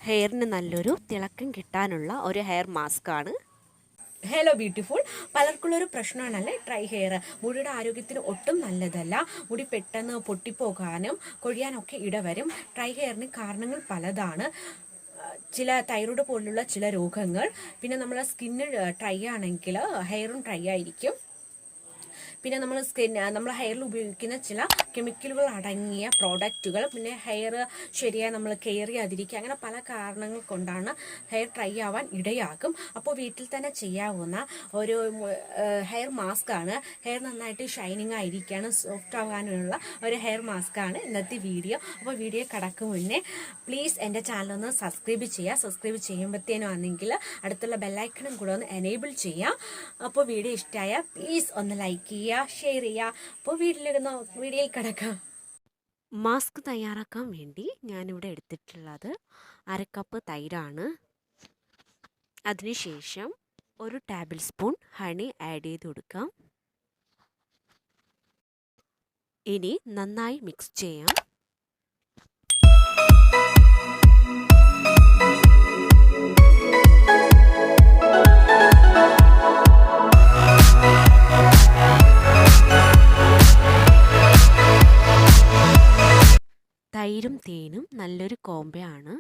ഹെയറിന് നല്ലൊരു തിളക്കം കിട്ടാനുള്ള ഒരു ഹെയർ മാസ്കാണ്. Hello beautiful. പലർക്കുള്ളൊരു പ്രശ്നമാണല്ലേ ഡ്രൈ ഹെയർ. മുടിയുടെ ആരോഗ്യത്തിന് ഒട്ടും നല്ലതല്ല. മുടി പെട്ടെന്ന് പൊട്ടിപ്പോകാനും കൊഴിയാനൊക്കെ ഇടവരും. ഡ്രൈ ഹെയറിന് കാരണങ്ങൾ പലതാണ്. ചില തൈറോയ്ഡ് പോലുള്ള ചില രോഗങ്ങൾ, പിന്നെ നമ്മളെ സ്കിന്ന് ഡ്രൈ ആണെങ്കിൽ ഹെയറും ഡ്രൈ ആയിരിക്കും. പിന്നെ നമ്മൾ ഹെയറിൽ ഉപയോഗിക്കുന്ന ചില കെമിക്കലുകൾ അടങ്ങിയ പ്രോഡക്റ്റുകൾ, പിന്നെ ഹെയർ ശരിയായി നമ്മൾ കെയർ ചെയ്യാതിരിക്കുക, അങ്ങനെ പല കാരണങ്ങൾ കൊണ്ടാണ് ഹെയർ ഡ്രൈ ആവാൻ ഇടയാകും. അപ്പോൾ വീട്ടിൽ തന്നെ ചെയ്യാവുന്ന ഒരു ഹെയർ മാസ്ക് ആണ്. ഹെയർ നന്നായിട്ട് ഷൈനിങ് ആയിരിക്കുകയാണ്, സോഫ്റ്റ് ആവാനുള്ള ഒരു ഹെയർ മാസ്ക് ആണ് ഇന്നത്തെ വീഡിയോ. അപ്പോൾ വീഡിയോ കടക്കും മുന്നേ പ്ലീസ് എൻ്റെ ചാനലൊന്ന് സബ്സ്ക്രൈബ് ചെയ്യുക. സബ്സ്ക്രൈബ് ചെയ്യുമ്പോഴത്തേനും ആണെങ്കിൽ അടുത്തുള്ള ബെല്ലൈക്കണും കൂടെ ഒന്ന് എനേബിൾ ചെയ്യാം. അപ്പോൾ വീഡിയോ ഇഷ്ടമായ പ്ലീസ് ഒന്ന് ലൈക്ക് ചെയ്യുക, ഷെയർ ചെയ്യുക. അപ്പോൾ വീഡിയോയിൽ കിടക്കാം. മാസ്ക് തയ്യാറാക്കാൻ വേണ്ടി ഞാനിവിടെ എടുത്തിട്ടുള്ളത് 1/2 കപ്പ് തൈരാണ്. അതിനുശേഷം 1 ടേബിൾ സ്പൂൺ ഹണി ആഡ് ചെയ്ത് കൊടുക്കാം. ഇനി നന്നായി മിക്സ് ചെയ്യാം. തൈരും തേനും നല്ലൊരു കോംബോയാണ്.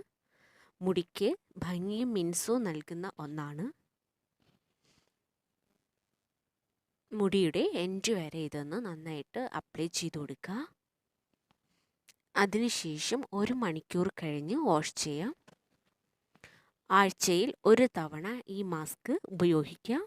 മുടിക്ക് ഭംഗിയും മിനുസവും നൽകുന്ന ഒന്നാണ്. മുടിയുടെ എൻഡ് വരെ ഇതൊന്ന് നന്നായിട്ട് അപ്ലൈ ചെയ്ത് കൊടുക്കുക. അതിനുശേഷം 1 മണിക്കൂർ കഴിഞ്ഞ് വാഷ് ചെയ്യാം. ആഴ്ചയിൽ 1 തവണ ഈ മാസ്ക് ഉപയോഗിക്കാം.